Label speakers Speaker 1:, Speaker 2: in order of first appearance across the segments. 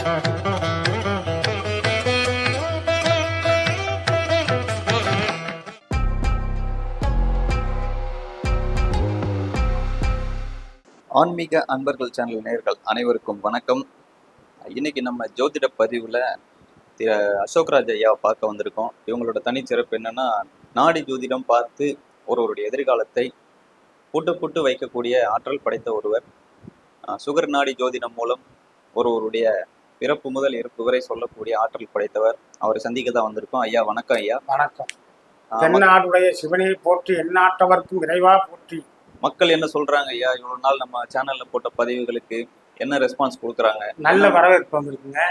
Speaker 1: ஆன்மீக அன்பர்கள் சேனல் நேயர்கள் அனைவருக்கும் வணக்கம். இன்னைக்கு நம்ம ஜோதிட பதிவில் அசோக்ராஜ் ஐயாவை பார்க்க வந்திருக்கோம். இவங்களோட தனிச்சிறப்பு என்னன்னா, நாடி ஜோதிடம் பார்த்து ஒருவருடைய எதிர்காலத்தை புட்டு வைக்கக்கூடிய ஆற்றல் படைத்த ஒருவர். சுகர் நாடி ஜோதிடம் மூலம் ஒருவருடைய பிறப்பு முதல் இறப்பு வரை சொல்லக்கூடிய ஆற்றல் படைத்தவர். அவரை சந்திக்க தான் வந்திருக்கோம். ஐயா வணக்கம். ஐயா
Speaker 2: வணக்கம். தென்னாடுடைய சிவனையை போற்றி எந்நாட்டவர்க்கும் விரைவா போற்றி.
Speaker 1: மக்கள் என்ன சொல்றாங்க ஐயா? இவ்வளவு நாள் நம்ம சேனல்ல போட்ட பதிவுகளுக்கு என்ன ரெஸ்பான்ஸ் கொடுக்குறாங்க?
Speaker 2: நல்ல வரவேற்பு வந்திருக்குங்க.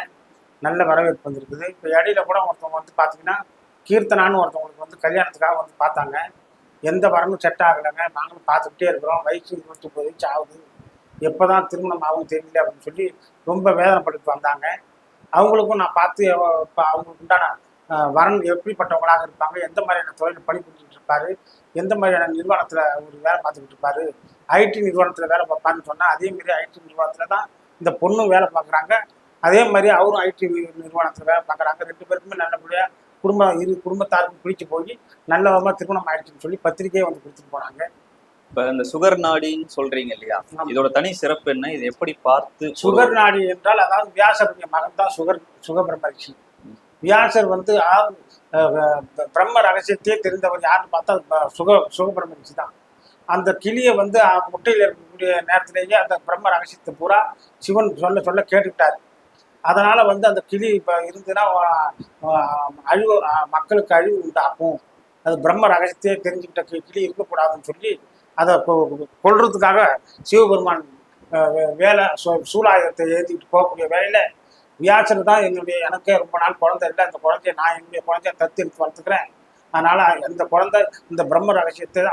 Speaker 2: நல்ல வரவேற்பு வந்திருக்குது. இப்போ இடையில கூட ஒருத்தவங்க வந்து பார்த்தீங்கன்னா, கீர்த்தனான்னு ஒருத்தவங்களுக்கு வந்து கல்யாணத்துக்காக வந்து பார்த்தாங்க. எந்த வரணும் செட் ஆகலைங்க. நாங்களும் பார்த்துக்கிட்டே இருக்கிறோம். வயசு 29 வயசு ஆகுது, எப்போதான் திருமணம் ஆகும் தெரியல அப்படின்னு சொல்லி ரொம்ப வேதனைப்பட்டு வந்தாங்க. அவங்களுக்கும் நான் பார்த்து அவங்களுக்கு உண்டான வரன் எப்படிப்பட்டவங்களாக இருப்பாங்க, எந்த மாதிரியான தொழில் பணிபுரிஞ்சுட்டு இருப்பாரு, எந்த மாதிரியான நிறுவனத்தில் ஒரு வேலை பார்த்துக்கிட்டு இருப்பாரு, ஐடி நிறுவனத்தில் வேலை பார்ப்பாருன்னு சொன்னால் அதேமாரி ஐடி நிறுவனத்தில் தான் இந்த பொண்ணும் வேலை பார்க்குறாங்க. அதே மாதிரி அவரும் ஐடி நிறுவனத்தில் வேலை பார்க்குறாங்க. 2 பேருக்குமே நல்லபடியாக குடும்பத்தாருக்கும் பிடிச்சி போய் நல்ல விதமாக திருமணம் ஆயிடுச்சுன்னு சொல்லி பத்திரிகையை வந்து கொடுத்துட்டு போனாங்க.
Speaker 1: இப்போ இந்த சுகர் நாடின்னு சொல்றீங்க இல்லையா, இதோட தனி சிறப்பு என்ன? இது எப்படி பார்த்து?
Speaker 2: சுகர் நாடி என்றால் அதாவது வியாசருடைய மகன் தான் சுகபிரம்மரிஷி. வியாசர் வந்து பிரம்ம ரகசியத்தையே தெரிந்தவர் யாருன்னு பார்த்தா சுகபிரம்மரிஷி தான். அந்த கிளியை வந்து முட்டையில் இருக்கக்கூடிய நேரத்திலேயே அந்த பிரம்ம ரகசியத்தை பூரா சிவன் சொல்ல கேட்டுக்கிட்டாரு. அதனால வந்து அந்த கிளி இப்போ இருந்துன்னா அழிவு, மக்களுக்கு அழிவு உண்டாக்கும், அது பிரம்ம ரகசியத்தையே தெரிஞ்சுக்கிட்ட கிளி இருக்கக்கூடாதுன்னு சொல்லி அதை கொள்றதுக்காக சிவபெருமான் சூலாயுதத்தை ஏற்றிக்கிட்டு போகக்கூடிய வேலையில் வியாசர் தான் எனக்கே ரொம்ப நாள் குழந்தை இல்லை, அந்த குழந்தைய நான் என்னுடைய குழந்தைய தத்து எடுத்து வளர்த்துக்கிறேன், அதனால் அந்த குழந்தை இந்த பிரம்ம ரகசியத்தை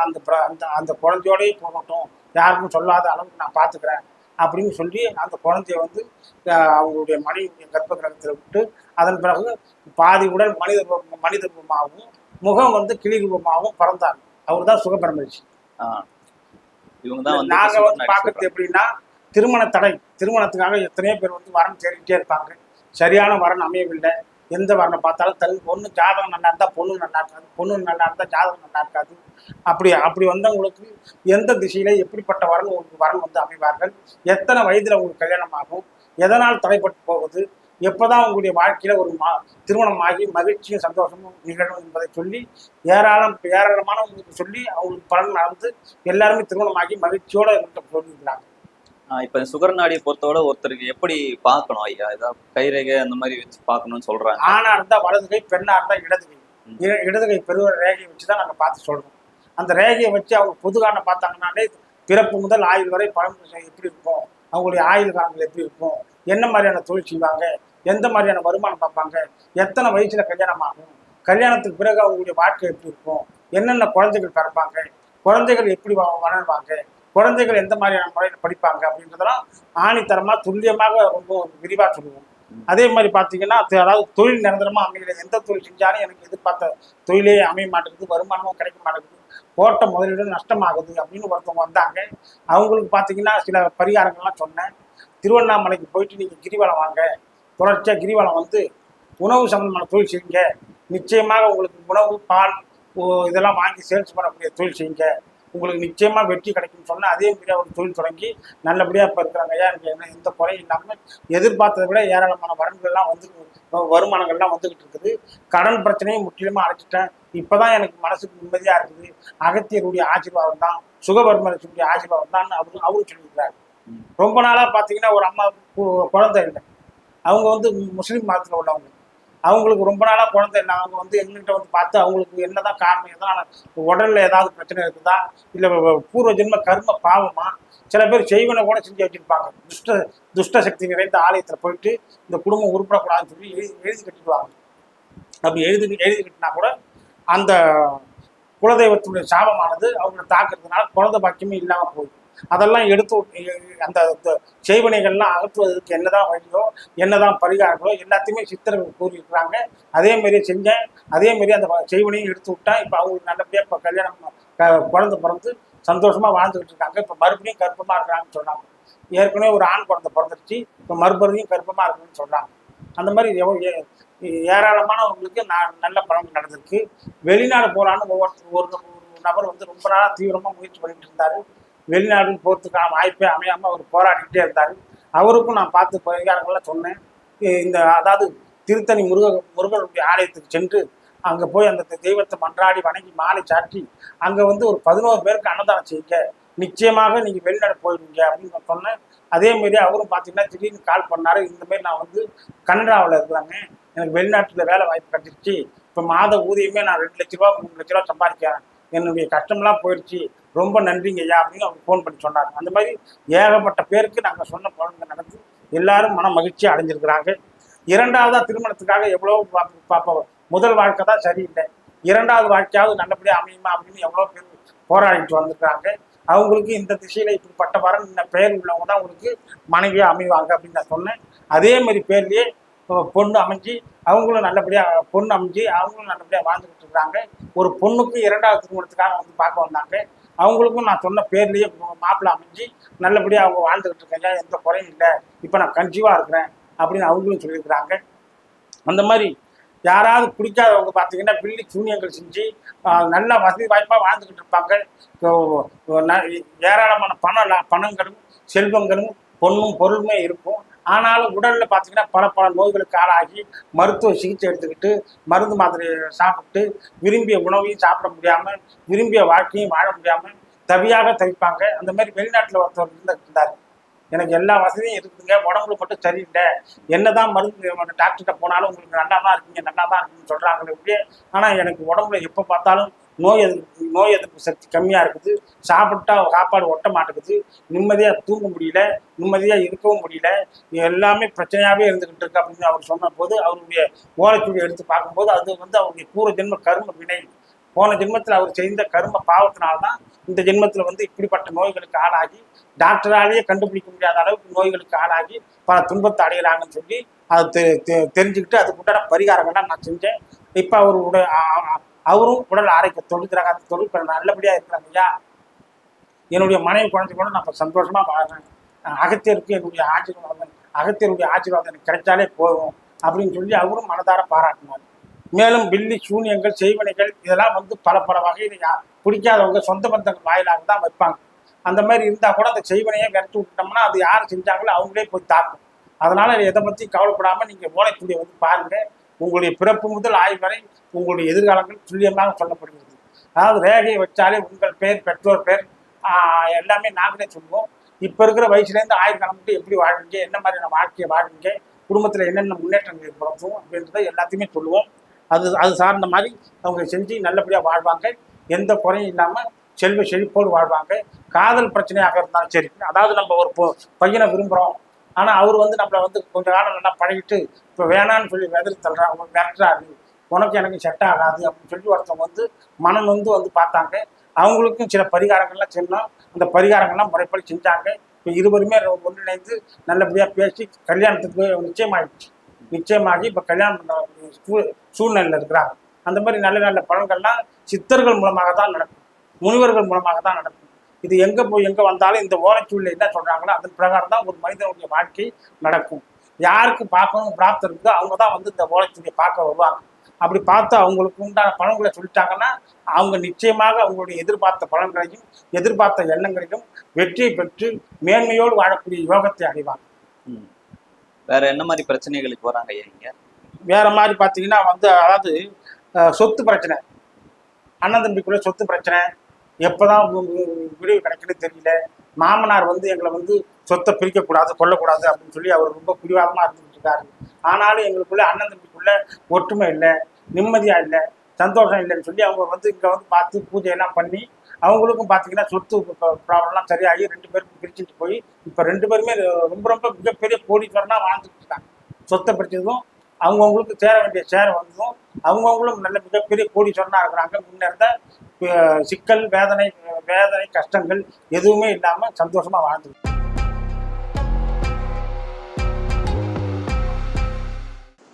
Speaker 2: அந்த குழந்தையோடய போகட்டும், யாருக்கும் சொல்லாத அளவுக்கு நான் பார்த்துக்கிறேன் அப்படின்னு சொல்லி அந்த குழந்தைய வந்து அவங்களுடைய மனைவியுடைய கர்ப்ப கிரகத்தில் விட்டு அதன் பிறகு பாதி உடல் மனித ரூபமாகவும் முகம் வந்து கிளி ரூபமாகவும் பிறந்தாங்க. அவர் தான் சுகபிரம்மரிஷி. நாங்கள் வந்து பார்க்கறது எப்படின்னா, திருமண தடை, திருமணத்துக்காக எத்தனையோ பேர் வந்து வரன் தேடிக்கிட்டே இருப்பாங்க. சரியான வரன் அமையவில்லை. எந்த வரனை பார்த்தாலும் ஒன்று ஜாதகம் நல்லா இருந்தால் பொண்ணு நல்லா இருக்காது, பொண்ணு நல்லா இருந்தால் ஜாதகம் நல்லா இருக்காது. அப்படி வந்தவங்களுக்கு எந்த திசையில எப்படிப்பட்ட வரன் உங்களுக்கு வரன் வந்து அமைவார்கள், எத்தனை வயதில் உங்களுக்கு கல்யாணம் ஆகும், எதனால் தடைப்பட்டு போகுது, எப்போதான் உங்களுடைய வாழ்க்கையில் ஒரு திருமணமாகி மகிழ்ச்சியும் சந்தோஷமும் நிகழும் என்பதை சொல்லி ஏராளமானவங்களுக்கு சொல்லி அவங்களுக்கு பலன் நடந்து எல்லாருமே திருமணமாகி மகிழ்ச்சியோடு சொல்லியிருக்கிறாங்க.
Speaker 1: இப்ப சுகர் நாடியை பொறுத்தவரை ஒருத்தருக்கு எப்படி பார்க்கணும் ஐயா? ஏதாவது கைரேகை அந்த மாதிரி வச்சு பார்க்கணும்னு சொல்றாங்க.
Speaker 2: ஆணா இருந்தா வலது கை, பெண்ணா இருந்தா இடது கை. இடது கை பெருவர ரேகையை வச்சுதான் நாங்க பார்த்து சொல்றோம். அந்த ரேகையை வச்சு அவங்க பொதுகான பார்த்தாங்கன்னாலே பிறப்பு முதல் ஆயுள் வரை பழம் எப்படி இருக்கும், அவங்களுடைய ஆயுள் காலங்கள் எப்படி இருக்கும், என்ன மாதிரியான தொழில் செய்வாங்க, எந்த மாதிரியான வருமானம் பார்ப்பாங்க, எத்தனை வயசுல கல்யாணம் ஆகும், கல்யாணத்துக்கு பிறகு அவங்களுடைய வாழ்க்கை எப்படி இருக்கும், என்னென்ன குழந்தைகள் பிறப்பாங்க, குழந்தைகள் எப்படி வளருவாங்க, குழந்தைகள் எந்த மாதிரியான முறையில் படிப்பாங்க அப்படின்றதெல்லாம் ஆணித்தரமாக துல்லியமாக ரொம்ப விரிவாக சொல்லுவோம். அதே மாதிரி பார்த்தீங்கன்னா, அதாவது தொழில் நிரந்தரமாக அமையல, எந்த தொழில் செஞ்சாலும் எனக்கு எதிர்பார்த்த தொழிலே அமைய மாட்டேங்குது, வருமானமும் கிடைக்க மாட்டேங்குது, போட்ட முதலீடு நஷ்டமாகுது அப்படின்னு ஒருத்தவங்க வந்தாங்க. அவங்களுக்கு பார்த்தீங்கன்னா சில பரிகாரங்கள்லாம் சொன்னேன். திருவண்ணாமலைக்கு போயிட்டு நீங்கள் கிரிவலம் வாங்க, தொடர்ச்சியாக கிரிவலம் வந்து உணவு சம்பந்தமான தொழில் செய்யுங்க, நிச்சயமாக உங்களுக்கு உணவு பால் இதெல்லாம் வாங்கி சேல்ஸ் பண்ணக்கூடிய தொழில் செய்யுங்க, உங்களுக்கு நிச்சயமாக வெற்றி கிடைக்கும்னு சொன்னால் அதே மாதிரி ஒரு தொழில் தொடங்கி நல்லபடியாக இப்போ இருக்கிறாங்க. ஐயா எனக்கு என்ன எந்த குறையும் இல்லாமல் எதிர்பார்த்ததை விட ஏராளமான வரன்கள்லாம் வருமானங்கள்லாம் வந்துக்கிட்டு இருக்குது. கடன் பிரச்சனையும் முற்றிலுமாக அடைச்சிட்டேன். இப்போ தான் எனக்கு மனசுக்கு நிம்மதியாக இருக்குது. அகத்தியருடைய ஆசீர்வாதம் தான், சுகபிரம்மரிஷியுடைய ஆசீர்வாதம் தான் அவரும் சொல்லியிருக்கிறாரு. ரொம்ப நாளாக பார்த்தீங்கன்னா ஒரு அம்மா குழந்தை இல்லை, அவங்க வந்து முஸ்லீம் மதத்தில் உள்ளவங்க, அவங்களுக்கு ரொம்ப நாளாக குழந்தை இல்லை. அவங்க வந்து எங்ககிட்ட வந்து பார்த்து அவங்களுக்கு என்னதான் காரணம், எதனால் உடலில் ஏதாவது பிரச்சனை இருக்குதா, இல்லை பூர்வ ஜென்ம கர்ம பாவமா, சில பேர் செய்வனை கூட செஞ்சு வச்சுருப்பாங்க. துஷ்ட சக்தி நிறைந்த ஆலயத்தில் போயிட்டு இந்த குடும்பம் உருப்படக்கூடாதுன்னு சொல்லி எழுதி கட்டிடுவாங்க. அப்படி எழுதி கட்டினா கூட அந்த குலதெய்வத்துடைய சாபமானது அவங்களை தாக்குறதுனால குழந்தை பாக்கியமே இல்லாமல் போயிடும். அதெல்லாம் எடுத்து அந்த செய்வனைகள்லாம் அகற்றுவதற்கு என்னதான் வழியோ என்னதான் பரிகாரங்களோ எல்லாத்தையுமே சித்தர்கள் கூறியிருக்கிறாங்க. அதே மாரி செஞ்சேன். அதே மாரி அந்த செய்வனையும் எடுத்து விட்டா இப்போ அவங்களுக்கு நல்லபடியாக இப்போ கல்யாணம் குழந்தை பிறந்து சந்தோஷமாக வாழ்ந்துக்கிட்டு இருக்காங்க. இப்போ மறுபடியும் கர்ப்பமாக இருக்கிறாங்கன்னு சொன்னாங்க. ஏற்கனவே ஒரு ஆண் குழந்தை பிறந்துருச்சு, இப்போ மறுபடியும் கர்ப்பமாக இருக்குன்னு சொல்கிறாங்க. அந்த மாதிரி ஏராளமானவங்களுக்கு நல்ல பலன் நடந்திருக்கு. வெளிநாடு போகலான்னு ஒரு நபர் வந்து ரொம்ப நாளாக தீவிரமாக முயற்சி பண்ணிட்டு இருந்தார். வெளிநாடு போகிறதுக்கான வாய்ப்பே அமையாமல் அவர் போராடிக்கிட்டே இருந்தார். அவருக்கும் நான் பார்த்து பரிகாரங்கள்லாம் சொன்னேன். அதாவது திருத்தணி முருகனுடைய ஆலயத்துக்கு சென்று அங்கே போய் அந்த தெய்வத்தை மன்றாடி வணங்கி மாலை சாற்றி அங்கே வந்து ஒரு 11 பேருக்கு அன்னதானம் செய்யுங்க, நிச்சயமாக நீங்கள் வெளிநாடு போயிடுவீங்க அப்படின்னு நான் சொன்னேன். அதே மாரி அவரும் பார்த்தீங்கன்னா திடீர்னு கால் பண்ணார். இந்த மாதிரி நான் வந்து கனடாவில் இருக்கிறாங்க, எனக்கு வெளிநாட்டில் வேலை வாய்ப்பு கிடைச்சிருச்சு, இப்போ மாத ஊதியமே நான் 2 லட்ச ரூபா 3 லட்ச ரூபா சம்பாதிக்கிறேன், என்னுடைய கஷ்டம்லாம் போயிடுச்சு, ரொம்ப நன்றிங்க ஐயா அப்படின்னு அவர் ஃபோன் பண்ணி சொன்னார். அந்த மாதிரி ஏகப்பட்ட பேருக்கு நாங்கள் சொன்ன பலன்கள் நடந்து எல்லாரும் மன மகிழ்ச்சி அடைஞ்சிருக்கிறாங்க. இரண்டாவதாக திருமணத்துக்காக எவ்வளோ பார்ப்போம். முதல் வாழ்க்கை தான் சரியில்லை, இரண்டாவது வாழ்க்கையாவது நல்லபடியாக அமையுமா அப்படின்னு எவ்வளோ பேர் போராடிட்டு வந்திருக்காங்க. அவங்களுக்கு இந்த திசையில் இப்படிப்பட்ட வரன் இந்த பெயர் உள்ளவங்க தான் அவங்களுக்கு மனைவியாக அமைவாங்க அப்படின்னு நான் சொன்னேன். அதே மாதிரி பேர்லேயே பொண்ணு அமைஞ்சு அவங்களும் நல்லபடியாக அவங்களும் நல்லபடியாக வாழ்ந்துக்கிட்டு இருக்கிறாங்க. ஒரு பொண்ணுக்கு இரண்டாவது திருமணத்துக்காக வந்து பார்க்க வந்தாங்க. அவங்களுக்கும் நான் சொன்ன பேர்லேயே மாப்பிள்ளை அமைஞ்சு நல்லபடியாக அவங்க வாழ்ந்துக்கிட்டு இருக்காங்க, எந்த குறையும் இல்லை, இப்போ நான் கன்சீவாக இருக்கிறேன் அப்படின்னு அவங்களும் சொல்லியிருக்கிறாங்க. அந்த மாதிரி யாராவது பிடிக்காதவங்க பார்த்தீங்கன்னா பில்லி சூனியங்கள் செஞ்சு நல்ல வசதி வாய்ப்பாக வாழ்ந்துக்கிட்டு இருப்பாங்க. ஏராளமான பணங்களும் செல்வங்களும் பொண்ணும் பொருளுமே இருக்கும். ஆனாலும் உடலில் பார்த்தீங்கன்னா பல நோய்களுக்கு ஆளாகி மருத்துவ சிகிச்சை எடுத்துக்கிட்டு மருந்து மாத்திரை சாப்பிட்டு விரும்பிய உணவையும் சாப்பிட முடியாமல் விரும்பிய வாழ்க்கையும் வாழ முடியாமல் தவியாக தவிப்பாங்க. அந்த மாதிரி வெளிநாட்டில் ஒருத்தர் இருந்தார். எனக்கு எல்லா வசதியும் இருக்குதுங்க, உடம்புல மட்டும் சரியில்லை, என்னதான் மருந்து டாக்டர்கிட்ட போனாலும் உங்களுக்கு நல்லா தான் இருக்குன்னு சொல்கிறாங்களே, ஆனால் எனக்கு உடம்புல எப்போ பார்த்தாலும் நோய் எதிர்ப்பு சக்தி கம்மியாக இருக்குது, சாப்பிட்டா சாப்பாடு ஒட்ட மாட்டேங்குது, நிம்மதியாக தூங்க முடியல, நிம்மதியாக இருக்கவும் முடியல, எல்லாமே பிரச்சனையாகவே இருந்துக்கிட்டு இருக்கு அப்படின்னு அவர் சொன்ன போது அவருடைய ஓலைச்சுடி எடுத்து பார்க்கும்போது அது வந்து அவருடைய பூர்வ ஜென்ம கர்ம வினை. போன ஜென்மத்தில் அவர் செய்த கர்ம பாவத்தினால்தான் இந்த ஜென்மத்தில் வந்து இப்படிப்பட்ட நோய்களுக்கு ஆளாகி டாக்டராலேயே கண்டுபிடிக்க முடியாத அளவுக்கு நோய்களுக்கு ஆளாகி பல துன்பத்தை அடைகிறாங்கன்னு சொல்லி அதை தெரிஞ்சுக்கிட்டு அதுக்குண்டான பரிகாரங்கள்லாம் நான் செஞ்சேன். இப்போ அவரும் உடல் ஆரோக்கிய தொழுகிறாங்க. அந்த தொழில் நல்லபடியாக இருக்கிறாங்க ஐயா. என்னுடைய மனைவி குழந்தை கூட நான் இப்போ சந்தோஷமாக வாழ்றேன். அகத்தியருக்கு அகத்தியருடைய ஆசீர்வாதம் எனக்கு கிடைச்சாலே போதும் அப்படின்னு சொல்லி அவரும் மனதார பாராட்டினார். மேலும் பில்லி சூனியங்கள் செய்வனைகள் இதெல்லாம் வந்து பல வகையில் பிடிக்காதவங்க சொந்த பந்தங்கள் வாயிலாக தான் வைப்பாங்க. அந்த மாதிரி இருந்தால் கூட அந்த செய்வனையை விரட்டி விட்டோம்னா அது யார் செஞ்சாங்களோ அவங்களே போய் தாக்கும். அதனால எதை பற்றி கவலைப்படாமல் நீங்கள் ஓலைச்சுடியை வந்து பாருங்கள். உங்களுடைய பிறப்பு முதல் ஆய்வு வரை உங்களுடைய எதிர்காலங்கள் துல்லியமாக சொல்லப்படுகிறது. அதாவது ரேகையை வச்சாலே உங்கள் பேர், பெற்றோர் பேர் எல்லாமே நாங்களே சொல்லுவோம். இப்போ இருக்கிற வயசுலேருந்து ஆயுள்காலம் மட்டும் எப்படி வாழ்வீங்க, என்ன மாதிரியான வாழ்க்கையை வாழ்வீங்க, குடும்பத்தில் என்னென்ன முன்னேற்றங்கள் ஏற்படுத்தும் அப்படின்றத எல்லாத்தையுமே சொல்லுவோம். அது சார்ந்த மாதிரி அவங்க செஞ்சு நல்லபடியாக வாழ்வாங்க, எந்த குறையும் இல்லாமல் செல்வ செழிப்போடு வாழ்வாங்க. காதல் பிரச்சனையாக இருந்தாலும் சரி, அதாவது நம்ம ஒரு பையனை விரும்புகிறோம், ஆனால் அவர் வந்து நம்மளை வந்து கொஞ்ச காலம் நல்லா பழகிட்டு இப்போ வேணான்னு சொல்லி விரட்டுறாரு, உனக்கு எனக்கு செட் ஆகாது அப்படின்னு சொல்லி ஒருத்தவங்க வந்து மனம் வந்து பார்த்தாங்க. அவங்களுக்கும் சில பரிகாரங்கள்லாம் சொன்னோம். அந்த பரிகாரங்கள்லாம் முறைப்படி செஞ்சாங்க. இப்போ இருவருமே ஒன்றிணைந்து நல்லபடியாக பேசி கல்யாணத்துக்கு நிச்சயமாகி இப்போ கல்யாணம் பண்ண சூழ்நிலையில் இருக்கிறாங்க. அந்த மாதிரி நல்ல பலன்கள்லாம் சித்தர்கள் மூலமாக தான் நடக்கும், முனிவர்கள் மூலமாக தான் நடக்கும். இது எங்கே வந்தாலும் இந்த ஓலைச்சூழலில் என்ன சொல்கிறாங்களோ அதன் பிரகாரம் தான் ஒரு மனிதனுடைய வாழ்க்கை நடக்கும். யாருக்கு பார்க்கணும் பிராப்தம் இருக்குதோ அவங்க தான் வந்து இந்த ஓலைச்சூழியை பார்க்க வருவாங்க. அப்படி பார்த்து அவங்களுக்கு உண்டான பலன்களை சொல்லிட்டாங்கன்னா அவங்க நிச்சயமாக அவங்களுடைய எதிர்பார்த்த பலன்களையும் எதிர்பார்த்த எண்ணங்களையும் வெற்றியை பெற்று மேன்மையோடு வாழக்கூடிய யோகத்தை அடைவாங்க.
Speaker 1: வேற என்ன மாதிரி பிரச்சனைகளுக்கு வராங்க ஐயா?
Speaker 2: வேற மாதிரி பார்த்தீங்கன்னா வந்து அதாவது சொத்து பிரச்சனை, அண்ணன் தம்பிக்குள்ள சொத்து பிரச்சனை, எப்போதான் விடிவு கிடைக்குன்னு தெரியல. மாமனார் வந்து எங்களை வந்து சொத்தை பிரிக்கக்கூடாது கொல்லக்கூடாது அப்படின்னு சொல்லி அவர் ரொம்ப பிடிவாதமாக இருந்துகிட்டு இருக்காரு. ஆனாலும் எங்களுக்குள்ள அண்ணன் தம்பிக்குள்ள ஒற்றுமை இல்லை, நிம்மதியாக இல்லை, சந்தோஷம் இல்லைன்னு சொல்லி அவங்க வந்து இங்கே வந்து பார்த்து பூஜையெல்லாம் பண்ணி அவங்களுக்கும் பார்த்தீங்கன்னா சொத்து ப்ராப்ளம்லாம் சரியாகி 2 பேருக்கும் பிரிச்சுட்டு போய் இப்போ 2 பேருமே ரொம்ப மிகப்பெரிய கோடீஸ்வரனாக வாழ்ந்துட்டு இருக்காங்க. சொத்தை பிரிச்சதும் அவங்கவுங்களுக்கு சேர வேண்டிய சேர வந்ததும் அவங்கவுங்களும் நல்ல மிகப்பெரிய கோடீஸ்வரனாக இருக்கிறாங்க. முன்னேறத சிக்கல் வேதனை கஷ்டங்கள் எதுவுமே இல்லாமல் சந்தோஷமாக வாழ்ந்துருக்கு.